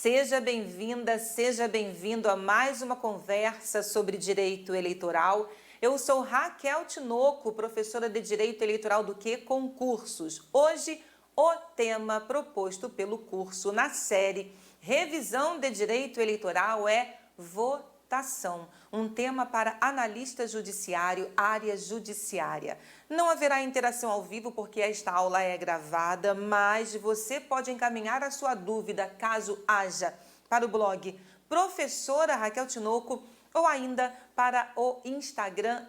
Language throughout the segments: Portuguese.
Seja bem-vinda, seja bem-vindo a mais uma conversa sobre direito eleitoral. Eu sou Raquel Tinoco, professora de Direito Eleitoral do QE Concursos. Hoje, o tema proposto pelo curso na série Revisão de Direito Eleitoral é votação, um tema para analista judiciário, área judiciária. Não haverá interação ao vivo porque esta aula é gravada, mas você pode encaminhar a sua dúvida, caso haja, para o blog Professora Raquel Tinoco ou ainda para o Instagram,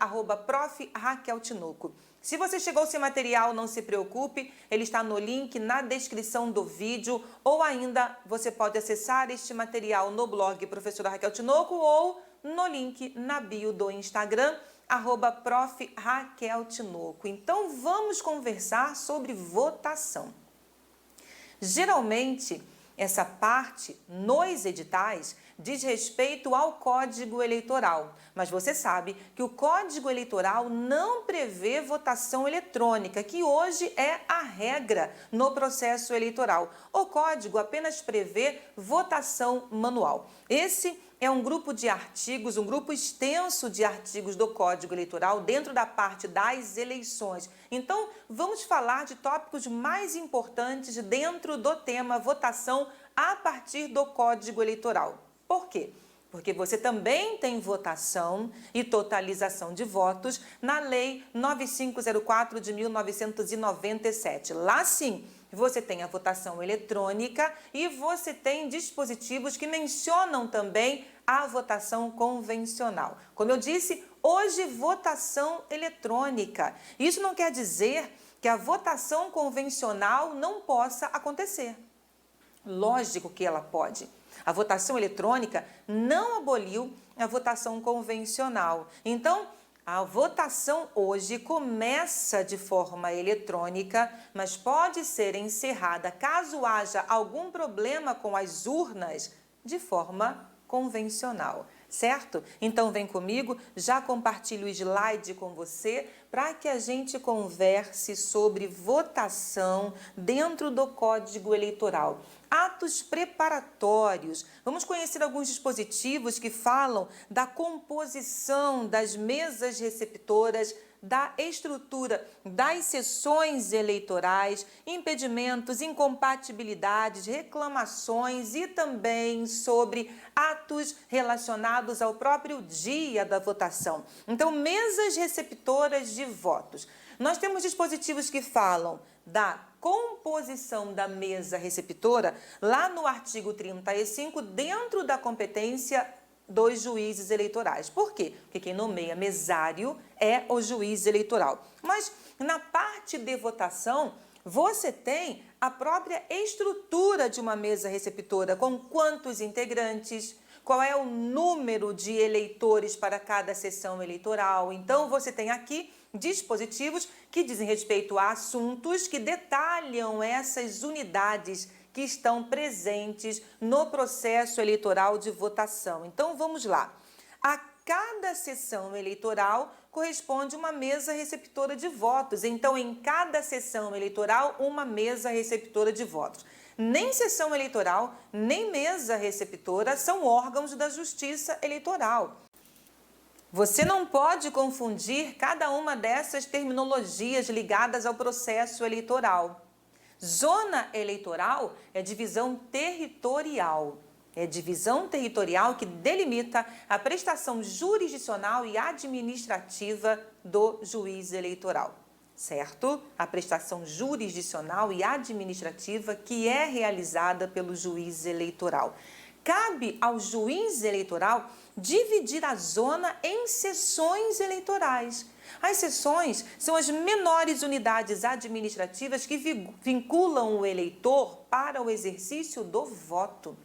@prof.raqueltinoco. Se você chegou sem material, não se preocupe, ele está no link na descrição do vídeo, ou ainda você pode acessar este material no blog Professora Raquel Tinoco ou no link na bio do Instagram, @prof.raqueltinoco. Então vamos conversar sobre votação. Geralmente, essa parte nos editais diz respeito ao Código Eleitoral, mas você sabe que o Código Eleitoral não prevê votação eletrônica, que hoje é a regra no processo eleitoral. O Código apenas prevê votação manual. Esse é um grupo de artigos, um grupo extenso de artigos do Código Eleitoral dentro da parte das eleições. Então, vamos falar de tópicos mais importantes dentro do tema votação a partir do Código Eleitoral. Por quê? Porque você também tem votação e totalização de votos na Lei 9504 de 1997. Lá sim, você tem a votação eletrônica e você tem dispositivos que mencionam também a votação convencional. Como eu disse, hoje votação eletrônica. Isso não quer dizer que a votação convencional não possa acontecer. Lógico que ela pode. A votação eletrônica não aboliu a votação convencional. Então, a votação hoje começa de forma eletrônica, mas pode ser encerrada, caso haja algum problema com as urnas, de forma convencional, certo? Então vem comigo, já compartilho o slide com você para que a gente converse sobre votação dentro do Código Eleitoral. Atos preparatórios. Vamos conhecer alguns dispositivos que falam da composição das mesas receptoras, da estrutura das sessões eleitorais, impedimentos, incompatibilidades, reclamações e também sobre atos relacionados ao próprio dia da votação. Então, mesas receptoras de votos. Nós temos dispositivos que falam da composição da mesa receptora lá no artigo 35, dentro da competência dos juízes eleitorais. Por quê? Porque quem nomeia mesário é o juiz eleitoral. Mas na parte de votação, você tem a própria estrutura de uma mesa receptora, com quantos integrantes, qual é o número de eleitores para cada sessão eleitoral. Então, você tem aqui dispositivos que dizem respeito a assuntos que detalham essas unidades que estão presentes no processo eleitoral de votação. Então, vamos lá. A cada sessão eleitoral corresponde uma mesa receptora de votos. Então, em cada sessão eleitoral, uma mesa receptora de votos. Nem sessão eleitoral, nem mesa receptora são órgãos da Justiça Eleitoral. Você não pode confundir cada uma dessas terminologias ligadas ao processo eleitoral. Zona eleitoral é divisão territorial. É divisão territorial que delimita a prestação jurisdicional e administrativa do juiz eleitoral, certo? A prestação jurisdicional e administrativa que é realizada pelo juiz eleitoral. Cabe ao juiz eleitoral dividir a zona em seções eleitorais. As seções são as menores unidades administrativas que vinculam o eleitor para o exercício do voto.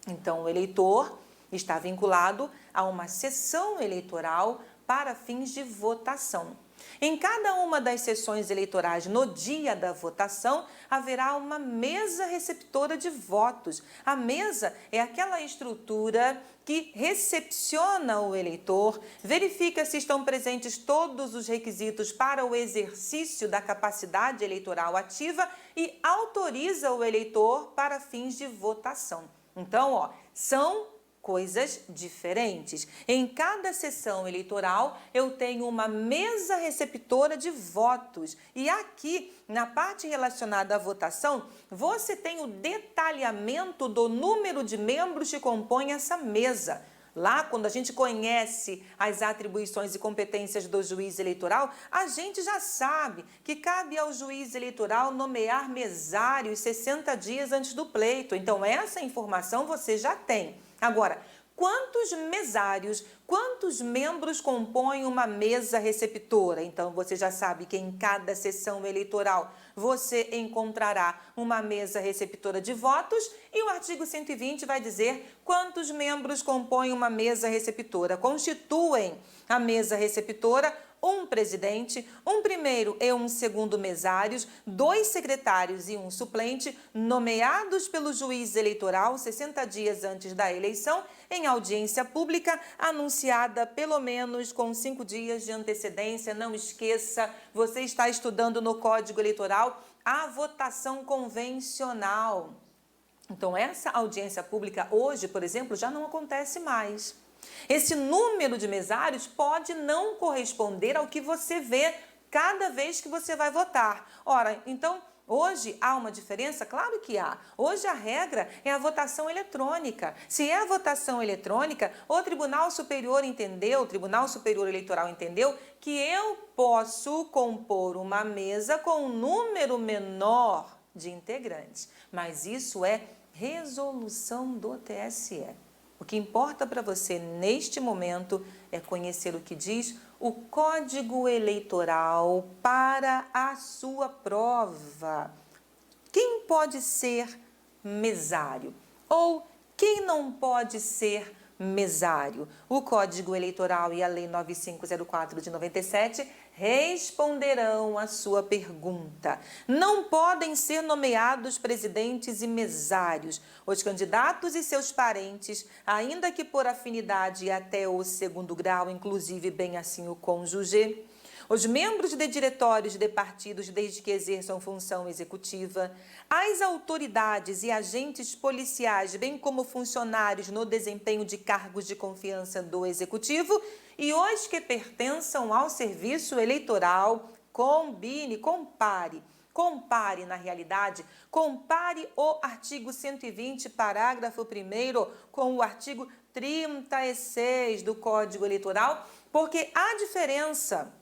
Então, o eleitor está vinculado a uma seção eleitoral para fins de votação. Em cada uma das sessões eleitorais no dia da votação, haverá uma mesa receptora de votos. A mesa é aquela estrutura que recepciona o eleitor, verifica se estão presentes todos os requisitos para o exercício da capacidade eleitoral ativa e autoriza o eleitor para fins de votação. Então, ó, são coisas diferentes. Em cada sessão eleitoral, eu tenho uma mesa receptora de votos. E aqui, na parte relacionada à votação, você tem o detalhamento do número de membros que compõem essa mesa. Lá, quando a gente conhece as atribuições e competências do juiz eleitoral, a gente já sabe que cabe ao juiz eleitoral nomear mesários 60 dias antes do pleito. Então, essa informação você já tem. Agora, quantos mesários, quantos membros compõem uma mesa receptora? Então, você já sabe que em cada sessão eleitoral você encontrará uma mesa receptora de votos e o artigo 120 vai dizer quantos membros compõem uma mesa receptora. Constituem a mesa receptora um presidente, um primeiro e um segundo mesários, 2 secretários e um suplente, nomeados pelo juiz eleitoral 60 dias antes da eleição, em audiência pública, anunciada pelo menos com 5 dias de antecedência. Não esqueça, você está estudando no Código Eleitoral a votação convencional. Então, essa audiência pública hoje, por exemplo, já não acontece mais. Esse número de mesários pode não corresponder ao que você vê cada vez que você vai votar. Ora, então, hoje há uma diferença? Claro que há. Hoje a regra é a votação eletrônica. Se é a votação eletrônica, o Tribunal Superior entendeu, o Tribunal Superior Eleitoral entendeu que eu posso compor uma mesa com um número menor de integrantes. Mas isso é resolução do TSE. O que importa para você neste momento é conhecer o que diz o Código Eleitoral para a sua prova. Quem pode ser mesário? Ou quem não pode ser mesário? O Código Eleitoral e a Lei 9504 de 97 responderão à sua pergunta. Não podem ser nomeados presidentes e mesários os candidatos e seus parentes, ainda que por afinidade até o 2º grau, inclusive bem assim o cônjuge, os membros de diretórios de partidos desde que exerçam função executiva, as autoridades e agentes policiais, bem como funcionários no desempenho de cargos de confiança do Executivo e os que pertençam ao serviço eleitoral. Compare na realidade, compare o artigo 120, parágrafo 1º com o artigo 36 do Código Eleitoral, porque há diferença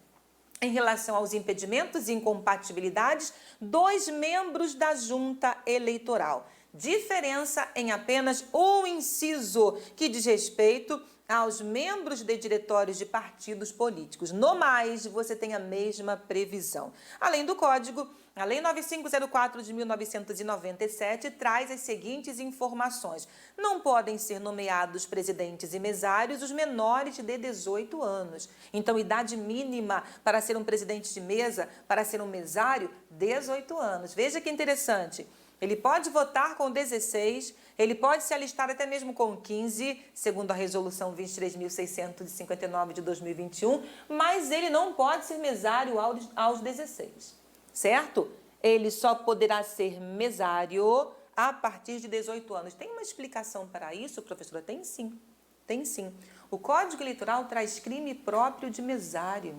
em relação aos impedimentos e incompatibilidades dos membros da Junta Eleitoral. Diferença em apenas um inciso que diz respeito aos membros de diretórios de partidos políticos. No mais, você tem a mesma previsão. Além do Código, a Lei 9504 de 1997 traz as seguintes informações. Não podem ser nomeados presidentes e mesários os menores de 18 anos. Então, idade mínima para ser um presidente de mesa, para ser um mesário, 18 anos. Veja que interessante. Ele pode votar com 16, ele pode se alistar até mesmo com 15, segundo a resolução 23.659 de 2021, mas ele não pode ser mesário aos 16, certo? Ele só poderá ser mesário a partir de 18 anos. Tem uma explicação para isso, professora? Tem sim, tem sim. O Código Eleitoral traz crime próprio de mesário.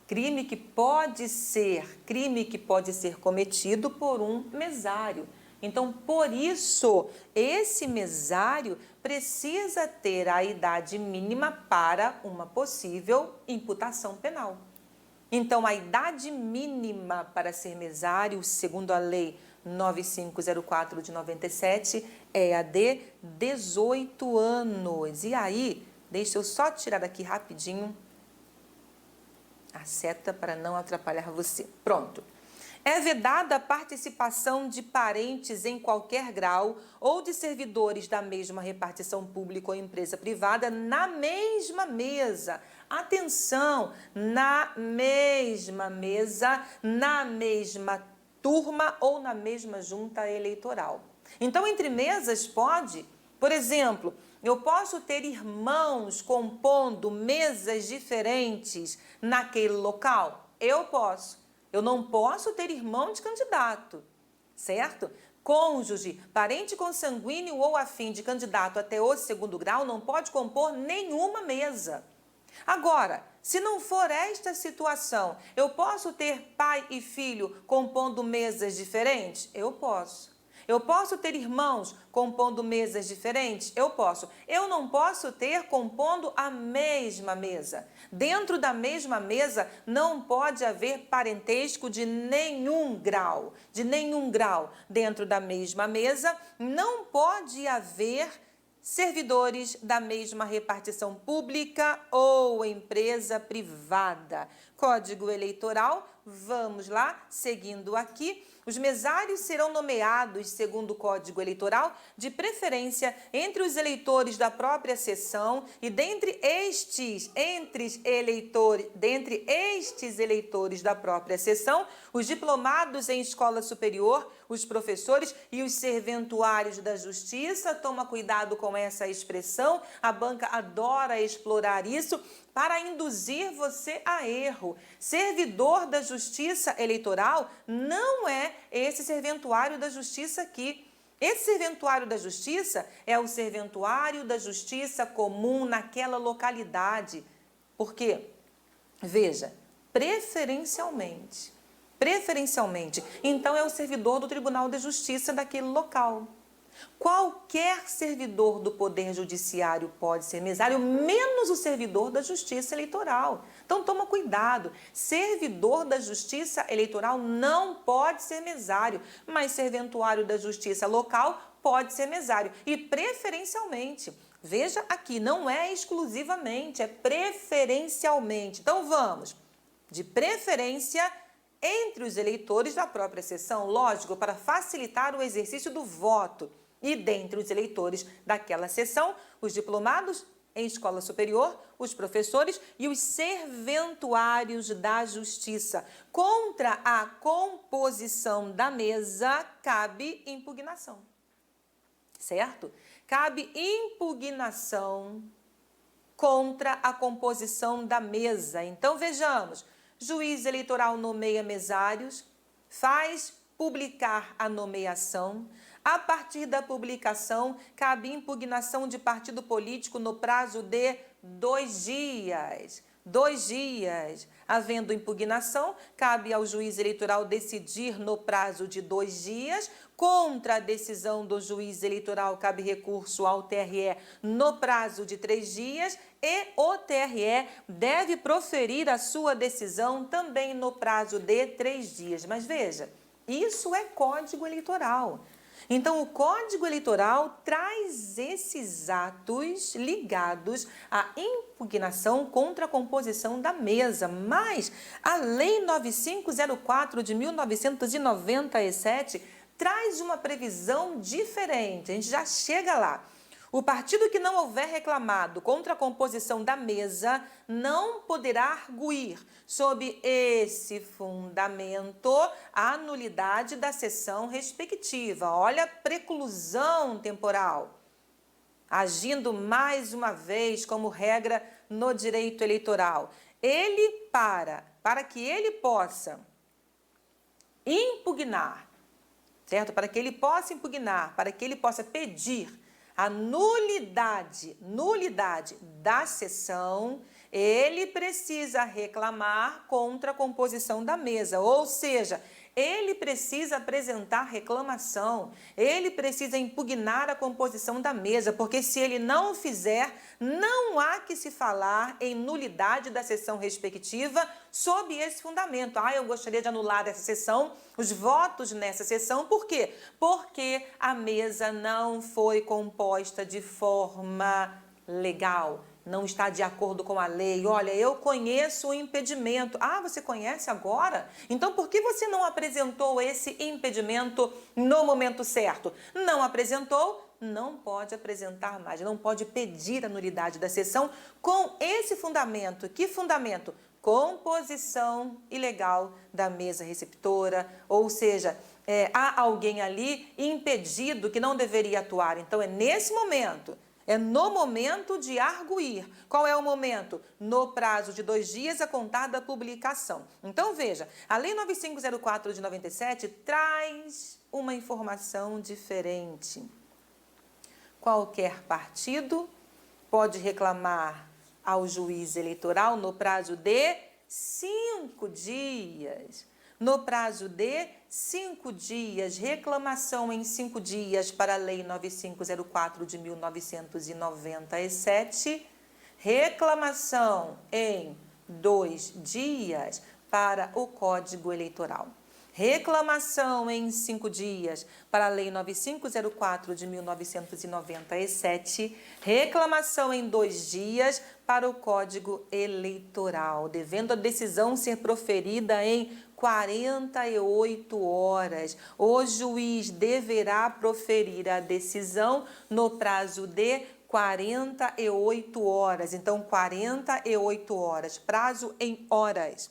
Crime que pode ser cometido por um mesário. Então, por isso, esse mesário precisa ter a idade mínima para uma possível imputação penal. Então, a idade mínima para ser mesário, segundo a Lei 9504 de 97, é a de 18 anos. E aí, deixa eu só tirar aqui rapidinho a seta para não atrapalhar você. Pronto. É vedada a participação de parentes em qualquer grau ou de servidores da mesma repartição pública ou empresa privada na mesma mesa. Atenção, na mesma mesa, na mesma turma ou na mesma junta eleitoral. Então, entre mesas pode, por exemplo, eu posso ter irmãos compondo mesas diferentes naquele local? Eu posso. Eu não posso ter irmão de candidato, certo? Cônjuge, parente consanguíneo ou afim de candidato até o segundo grau não pode compor nenhuma mesa. Agora, se não for esta situação, eu posso ter pai e filho compondo mesas diferentes? Eu posso. Eu posso ter irmãos compondo mesas diferentes? Eu posso. Eu não posso ter compondo a mesma mesa. Dentro da mesma mesa não pode haver parentesco de nenhum grau. De nenhum grau. Dentro da mesma mesa não pode haver servidores da mesma repartição pública ou empresa privada. Código Eleitoral, vamos lá, seguindo aqui. Os mesários serão nomeados, segundo o Código Eleitoral, de preferência entre os eleitores da própria seção e dentre estes eleitores da própria seção, os diplomados em escola superior, os professores e os serventuários da justiça. Toma cuidado com essa expressão, a banca adora explorar isso para induzir você a erro. Servidor da Justiça Eleitoral não é esse serventuário da Justiça aqui. Esse serventuário da Justiça é o serventuário da Justiça comum naquela localidade. Por quê? Veja, preferencialmente, então é o servidor do Tribunal de Justiça daquele local. Qualquer servidor do Poder Judiciário pode ser mesário, menos o servidor da Justiça Eleitoral. Então, toma cuidado. Servidor da Justiça Eleitoral não pode ser mesário, mas serventuário da Justiça Local pode ser mesário. E preferencialmente. Veja aqui, não é exclusivamente, é preferencialmente. Então, vamos. De preferência entre os eleitores da própria seção, lógico, para facilitar o exercício do voto. E dentre os eleitores daquela seção, os diplomados em escola superior, os professores e os serventuários da justiça. Contra a composição da mesa, cabe impugnação. Certo? Cabe impugnação contra a composição da mesa. Então, vejamos. Juiz eleitoral nomeia mesários, faz publicar a nomeação. A partir da publicação, cabe impugnação de partido político no prazo de 2 dias. 2 dias. Havendo impugnação, cabe ao juiz eleitoral decidir no prazo de 2 dias. Contra a decisão do juiz eleitoral, cabe recurso ao TRE no prazo de 3 dias e o TRE deve proferir a sua decisão também no prazo de 3 dias. Mas veja, isso é Código Eleitoral. Então, o Código Eleitoral traz esses atos ligados à impugnação contra a composição da mesa. Mas a Lei 9504 de 1997 traz uma previsão diferente. A gente já chega lá. O partido que não houver reclamado contra a composição da mesa não poderá arguir, sob esse fundamento, a nulidade da sessão respectiva. Olha a preclusão temporal, agindo mais uma vez como regra no direito eleitoral. Ele, para que ele possa impugnar, certo? Para que ele possa impugnar, para que ele possa pedir a nulidade da sessão, ele precisa reclamar contra a composição da mesa, ou seja, ele precisa apresentar reclamação, ele precisa impugnar a composição da mesa, porque se ele não o fizer, não há que se falar em nulidade da sessão respectiva sob esse fundamento. Eu gostaria de anular essa sessão, os votos nessa sessão, por quê? Porque a mesa não foi composta de forma legal, não está de acordo com a lei. Olha, eu conheço o impedimento. Você conhece agora? Então, por que você não apresentou esse impedimento no momento certo? Não apresentou? Não pode apresentar mais, não pode pedir a nulidade da sessão com esse fundamento. Que fundamento? Composição ilegal da mesa receptora, ou seja, há alguém ali impedido que não deveria atuar. Então, é nesse momento É no momento de arguir. Qual é o momento? No prazo de 2 dias a contar da publicação. Então, veja, a Lei 9504 de 97 traz uma informação diferente. Qualquer partido pode reclamar ao juiz eleitoral no prazo de 5 dias. No prazo de 5 dias, reclamação em 5 dias para a Lei 9504 de 1997, reclamação em 2 dias para o Código Eleitoral. Reclamação em 5 dias para a Lei 9504 de 1997, reclamação em 2 dias para o Código Eleitoral, devendo a decisão ser proferida em 48 horas. O juiz deverá proferir a decisão no prazo de 48 horas. Então, 48 horas, prazo em horas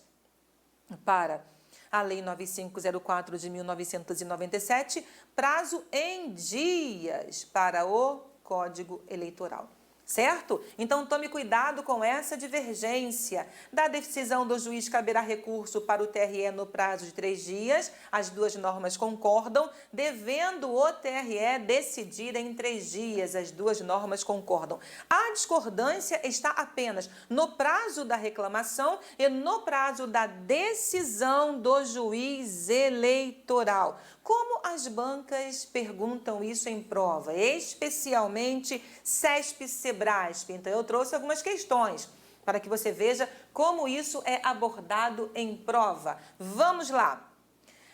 para a Lei 9504 de 1997, prazo em dias para o Código Eleitoral. Certo? Então, tome cuidado com essa divergência. Da decisão do juiz caberá recurso para o TRE no prazo de 3 dias. As duas normas concordam, devendo o TRE decidir em 3 dias. As duas normas concordam. A discordância está apenas no prazo da reclamação e no prazo da decisão do juiz eleitoral. Como as bancas perguntam isso em prova, especialmente CESP e Sebrasp? Então, eu trouxe algumas questões para que você veja como isso é abordado em prova. Vamos lá!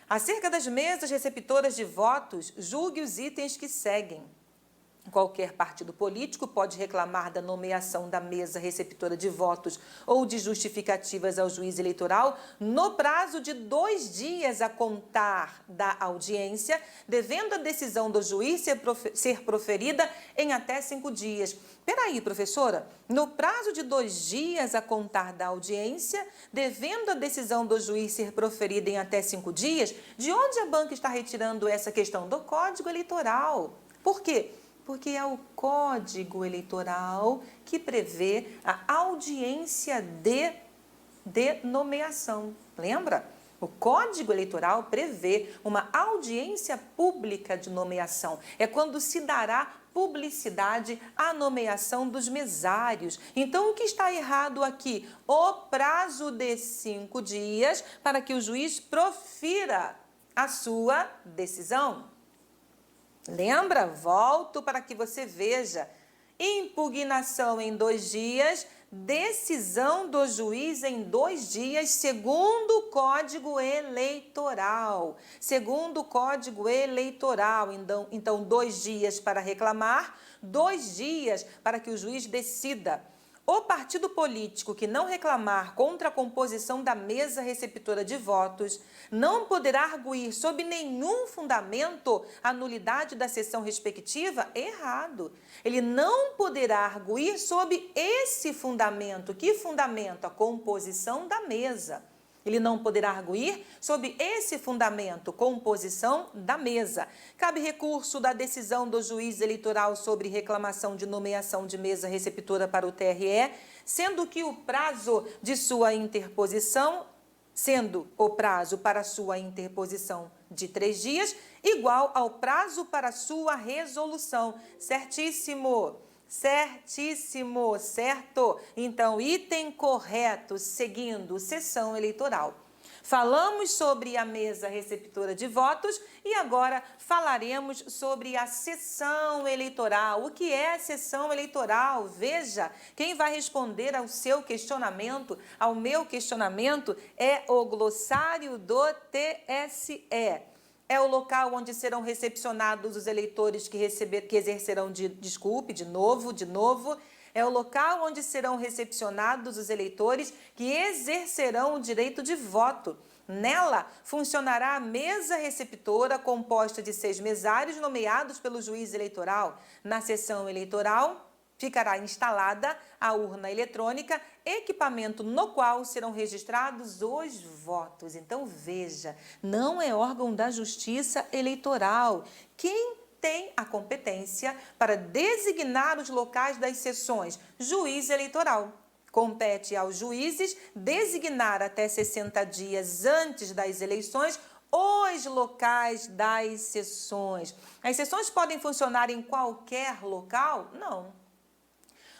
Acerca das mesas receptoras de votos, julgue os itens que seguem. Qualquer partido político pode reclamar da nomeação da mesa receptora de votos ou de justificativas ao juiz eleitoral no prazo de 2 dias a contar da audiência, devendo a decisão do juiz ser proferida em até 5 dias. Peraí, professora, no prazo de 2 dias a contar da audiência, devendo a decisão do juiz ser proferida em até 5 dias, de onde a banca está retirando essa questão? Do Código Eleitoral. Por quê? Porque é o Código Eleitoral que prevê a audiência de nomeação. Lembra? O Código Eleitoral prevê uma audiência pública de nomeação. É quando se dará publicidade à nomeação dos mesários. Então, o que está errado aqui? O prazo de 5 dias para que o juiz profira a sua decisão. Lembra? Volto para que você veja. Impugnação em 2 dias, decisão do juiz em 2 dias, segundo o Código Eleitoral. Segundo o Código Eleitoral, então 2 dias para reclamar, 2 dias para que o juiz decida. O partido político que não reclamar contra a composição da mesa receptora de votos não poderá arguir sob nenhum fundamento a nulidade da sessão respectiva? Errado. Ele não poderá arguir sob esse fundamento. Que fundamento? A composição da mesa. Ele não poderá arguir sob esse fundamento, composição da mesa. Cabe recurso da decisão do juiz eleitoral sobre reclamação de nomeação de mesa receptora para o TRE, sendo que o prazo de sua interposição, sendo o prazo para sua interposição de 3 dias, igual ao prazo para sua resolução. Certíssimo? Certíssimo, certo? Então, item correto, seguindo sessão eleitoral. Falamos sobre a mesa receptora de votos e agora falaremos sobre a sessão eleitoral. O que é a sessão eleitoral? Veja, quem vai responder ao seu questionamento, ao meu questionamento, é o glossário do TSE. É o local onde serão recepcionados os eleitores que exercerão, é o local onde serão recepcionados os eleitores que exercerão o direito de voto. Nela, funcionará a mesa receptora composta de 6 mesários nomeados pelo juiz eleitoral. Na sessão eleitoral, ficará instalada a urna eletrônica, equipamento no qual serão registrados os votos. Então, veja, não é órgão da Justiça Eleitoral. Quem tem a competência para designar os locais das sessões, juiz eleitoral. Compete aos juízes designar até 60 dias antes das eleições os locais das sessões. As sessões podem funcionar em qualquer local? Não.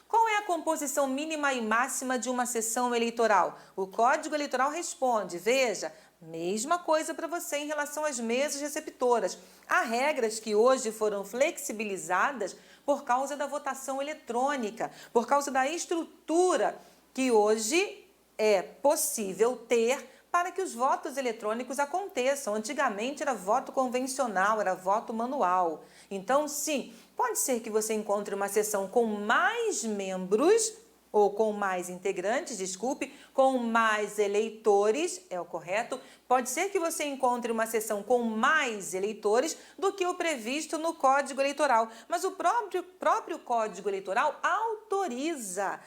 Qual é a composição mínima e máxima de uma sessão eleitoral? O Código Eleitoral responde, veja, mesma coisa para você em relação às mesas receptoras. Há regras que hoje foram flexibilizadas por causa da votação eletrônica, por causa da estrutura que hoje é possível ter para que os votos eletrônicos aconteçam. Antigamente era voto convencional, era voto manual. Então, sim, pode ser que você encontre uma sessão com mais membros, ou com mais integrantes, desculpe, com mais eleitores, é o correto. Pode ser que você encontre uma sessão com mais eleitores do que o previsto no Código Eleitoral, mas o próprio Código Eleitoral autoriza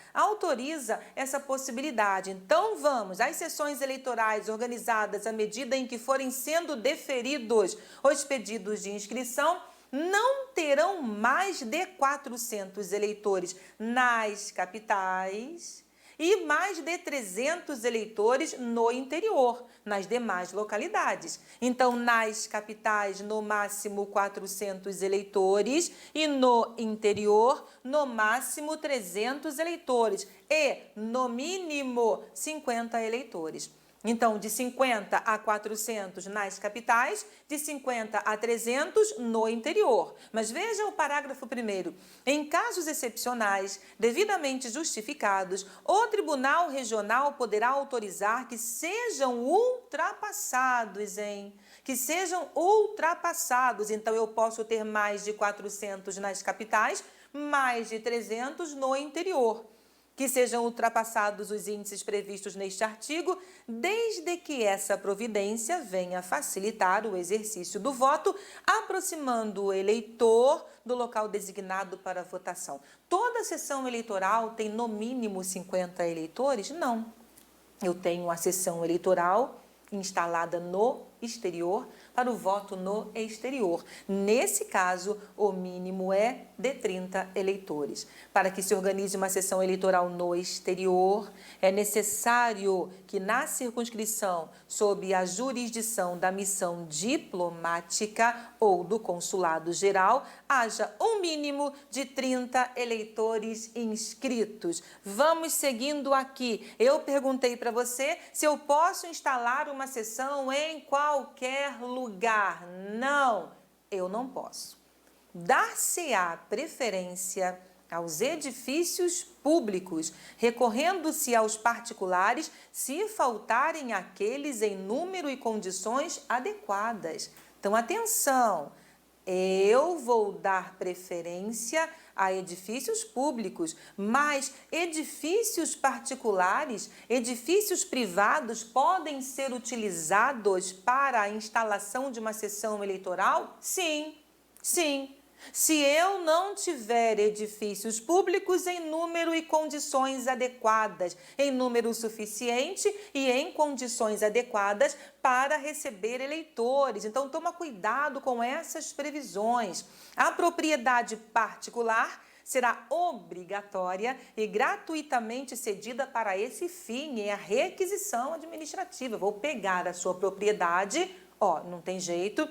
essa possibilidade. Então vamos, as sessões eleitorais organizadas à medida em que forem sendo deferidos os pedidos de inscrição, não terão mais de 400 eleitores nas capitais e mais de 300 eleitores no interior, nas demais localidades. Então, nas capitais, no máximo 400 eleitores e no interior, no máximo 300 eleitores e, no mínimo, 50 eleitores. Então, de 50 a 400 nas capitais, de 50 a 300 no interior. Mas veja o parágrafo 1º. Em casos excepcionais, devidamente justificados, o Tribunal Regional poderá autorizar que sejam ultrapassados, Que sejam ultrapassados. Então, eu posso ter mais de 400 nas capitais, mais de 300 no interior. Que sejam ultrapassados os índices previstos neste artigo, desde que essa providência venha facilitar o exercício do voto, aproximando o eleitor do local designado para a votação. Toda sessão eleitoral tem no mínimo 50 eleitores? Não. Eu tenho a sessão eleitoral instalada no exterior para o voto no exterior. Nesse caso, o mínimo é de 30 eleitores. Para que se organize uma sessão eleitoral no exterior, é necessário que na circunscrição, sob a jurisdição da missão diplomática ou do consulado geral, haja um mínimo de 30 eleitores inscritos. Vamos seguindo aqui. Eu perguntei para você se eu posso instalar uma sessão em qualquer lugar. Não, eu não posso. Dar-se-á preferência aos edifícios públicos, recorrendo-se aos particulares, se faltarem aqueles em número e condições adequadas. Então, atenção, eu vou dar preferência a edifícios públicos, mas edifícios particulares, edifícios privados podem ser utilizados para a instalação de uma sessão eleitoral? Sim, sim. Se eu não tiver edifícios públicos em número e condições adequadas, em número suficiente e em condições adequadas para receber eleitores. Então, toma cuidado com essas previsões. A propriedade particular será obrigatória e gratuitamente cedida para esse fim, é a requisição administrativa. Vou pegar a sua propriedade, não tem jeito,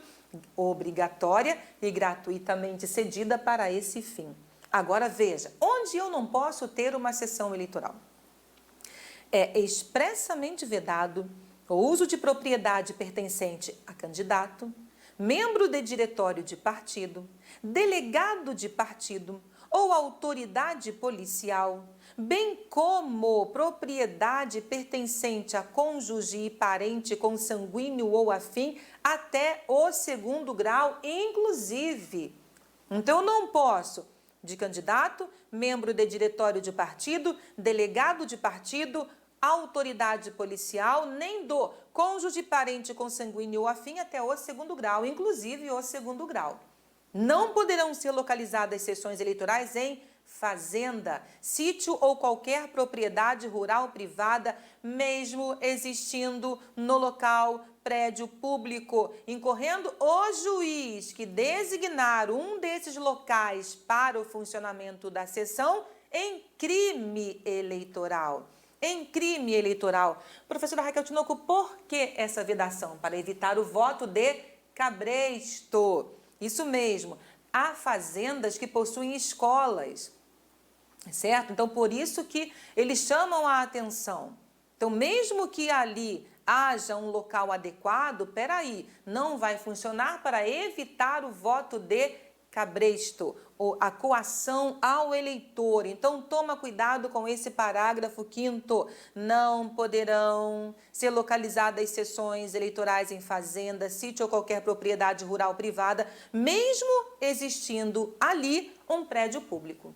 obrigatória e gratuitamente cedida para esse fim. Agora veja, onde eu não posso ter uma sessão eleitoral? É expressamente vedado o uso de propriedade pertencente a candidato, membro de diretório de partido, delegado de partido ou autoridade policial, bem como propriedade pertencente a cônjuge e parente consanguíneo ou afim até o 2º grau, inclusive. Então, eu não posso de candidato, membro de diretório de partido, delegado de partido, autoridade policial, nem do cônjuge, parente consanguíneo ou afim até o 2º grau, inclusive o 2º grau. Não poderão ser localizadas sessões eleitorais em fazenda, sítio ou qualquer propriedade rural privada, mesmo existindo no local prédio público, incorrendo o juiz que designar um desses locais para o funcionamento da sessão em crime eleitoral. Em crime eleitoral. Professora Raquel Tinoco, por que essa vedação? Para evitar o voto de cabresto. Isso mesmo. Há fazendas que possuem escolas, certo? Então, por isso que eles chamam a atenção. Então, mesmo que ali haja um local adequado, peraí, não vai funcionar para evitar o voto de cabresto, ou a coação ao eleitor. Então, toma cuidado com esse parágrafo 5º. Não poderão ser localizadas sessões eleitorais em fazenda, sítio ou qualquer propriedade rural privada, mesmo existindo ali um prédio público.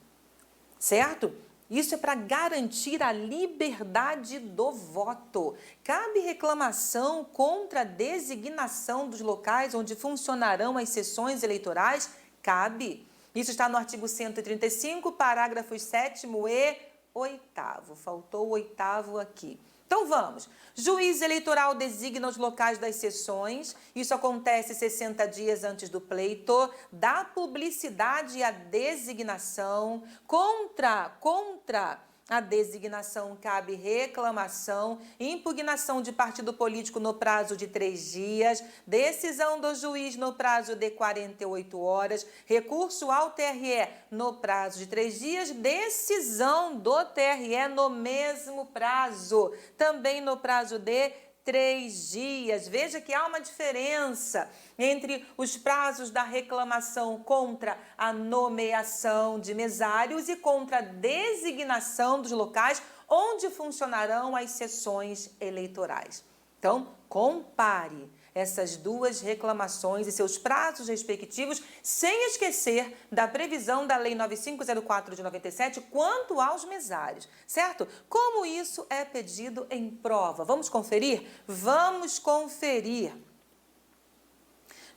Certo? Isso é para garantir a liberdade do voto. Cabe reclamação contra a designação dos locais onde funcionarão as sessões eleitorais? Cabe. Isso está no artigo 135, parágrafos 7º e 8º. Faltou o 8º aqui. Então vamos. Juiz eleitoral designa os locais das sessões. Isso acontece 60 dias antes do pleito. Dá publicidade à designação. Contra a designação cabe reclamação, impugnação de partido político no prazo de 3 dias, decisão do juiz no prazo de 48 horas, recurso ao TRE no prazo de 3 dias, decisão do TRE no mesmo prazo, também no prazo de 3 dias. Veja que há uma diferença entre os prazos da reclamação contra a nomeação de mesários e contra a designação dos locais onde funcionarão as sessões eleitorais. Então, compare essas duas reclamações e seus prazos respectivos, sem esquecer da previsão da Lei 9504 de 97 quanto aos mesários, certo? Como isso é pedido em prova? Vamos conferir? Vamos conferir.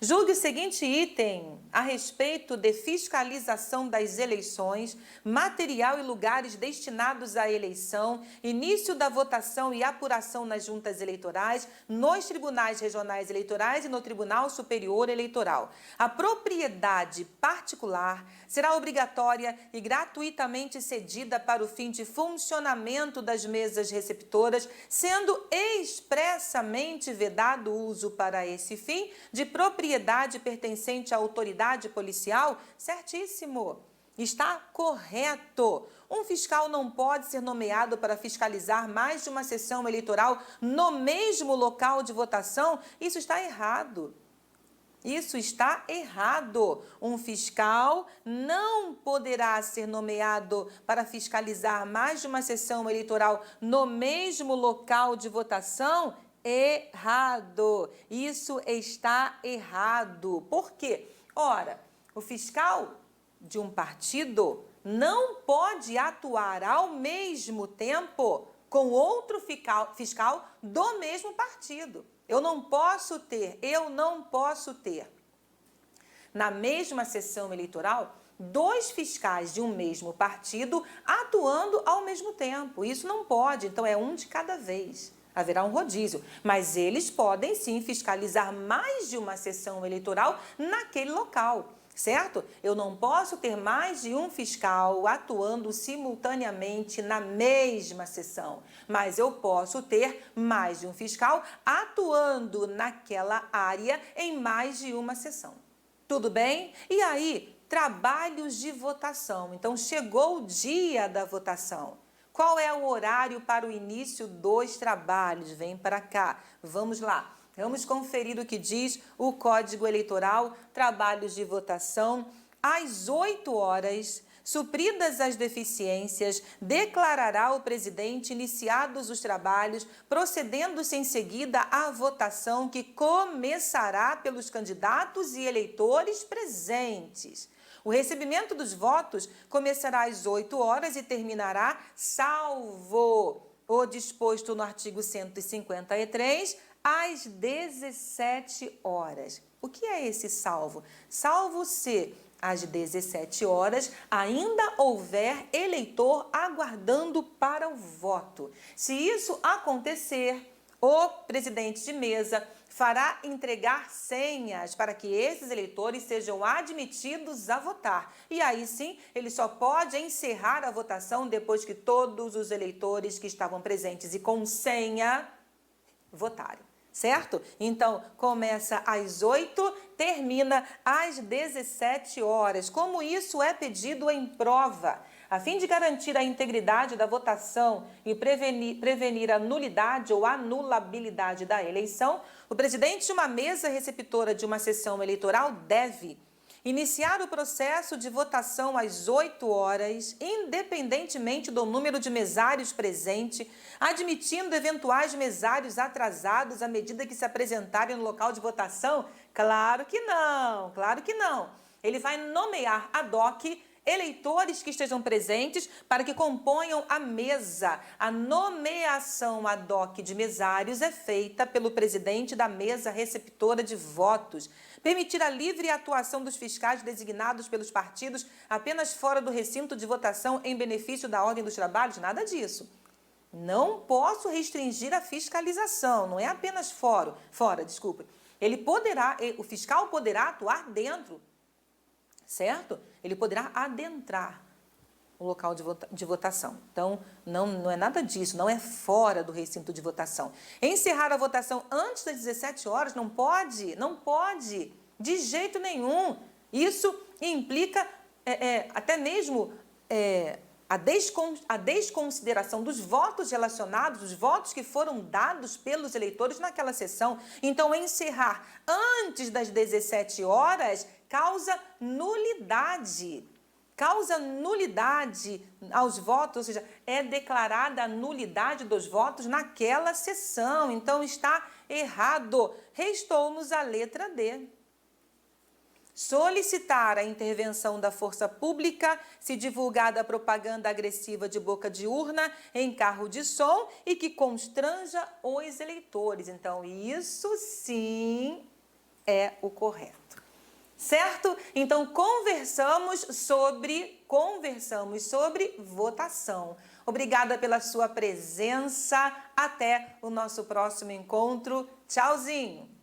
Julgue o seguinte item a respeito de fiscalização das eleições, material e lugares destinados à eleição, início da votação e apuração nas juntas eleitorais, nos tribunais regionais eleitorais e no Tribunal Superior Eleitoral. A propriedade particular será obrigatória e gratuitamente cedida para o fim de funcionamento das mesas receptoras, sendo expressamente vedado o uso para esse fim de propriedade pertencente à autoridade policial? Certíssimo. Está correto. Um fiscal não pode ser nomeado para fiscalizar mais de uma sessão eleitoral no mesmo local de votação? Isso está errado. Isso está errado. Um fiscal não poderá ser nomeado para fiscalizar mais de uma sessão eleitoral no mesmo local de votação? Errado. Isso está errado. Por quê? Ora, o fiscal de um partido não pode atuar ao mesmo tempo com outro fiscal do mesmo partido. Eu não posso ter na mesma sessão eleitoral 2 fiscais de um mesmo partido atuando ao mesmo tempo. Isso não pode, então é um de cada vez. Haverá um rodízio, mas eles podem sim fiscalizar mais de uma sessão eleitoral naquele local, certo? Eu não posso ter mais de um fiscal atuando simultaneamente na mesma sessão, mas eu posso ter mais de um fiscal atuando naquela área em mais de uma sessão. Tudo bem? E aí, trabalhos de votação. Então, chegou o dia da votação. Qual é o horário para o início dos trabalhos? Vem para cá. Vamos lá. Vamos conferir o que diz o Código Eleitoral, trabalhos de votação. Às 8 horas, supridas as deficiências, declarará o presidente iniciados os trabalhos, procedendo-se em seguida à votação que começará pelos candidatos e eleitores presentes. O recebimento dos votos começará às 8 horas e terminará, salvo o disposto no artigo 153, às 17 horas. O que é esse salvo? Salvo se às 17 horas, ainda houver eleitor aguardando para o voto. Se isso acontecer, o presidente de mesa fará entregar senhas para que esses eleitores sejam admitidos a votar. E aí sim, ele só pode encerrar a votação depois que todos os eleitores que estavam presentes e com senha votarem. Certo? Então, começa às 8, termina às 17 horas. Como isso é pedido em prova? A fim de garantir a integridade da votação e prevenir a nulidade ou anulabilidade da eleição, o presidente de uma mesa receptora de uma sessão eleitoral deve iniciar o processo de votação às 8 horas, independentemente do número de mesários presente, admitindo eventuais mesários atrasados à medida que se apresentarem no local de votação? Claro que não, claro que não. Ele vai nomear ad hoc eleitores que estejam presentes para que componham a mesa. A nomeação ad hoc de mesários é feita pelo presidente da mesa receptora de votos. Permitir a livre atuação dos fiscais designados pelos partidos apenas fora do recinto de votação em benefício da ordem dos trabalhos? Nada disso. Não posso restringir a fiscalização, não é apenas fora, o fiscal poderá atuar dentro, certo? Ele poderá adentrar o local de votação. Então, não é nada disso, não é fora do recinto de votação. Encerrar a votação antes das 17 horas não pode, de jeito nenhum. Isso implica até mesmo a desconsideração dos votos relacionados, dos votos que foram dados pelos eleitores naquela sessão. Então, encerrar antes das 17 horas causa nulidade. Causa nulidade aos votos, ou seja, é declarada a nulidade dos votos naquela sessão. Então, está errado. Restou-nos a letra D. Solicitar a intervenção da força pública se divulgada propaganda agressiva de boca de urna em carro de som e que constranja os eleitores. Então, isso sim é o correto. Certo? Então, conversamos sobre votação. Obrigada pela sua presença. Até o nosso próximo encontro. Tchauzinho!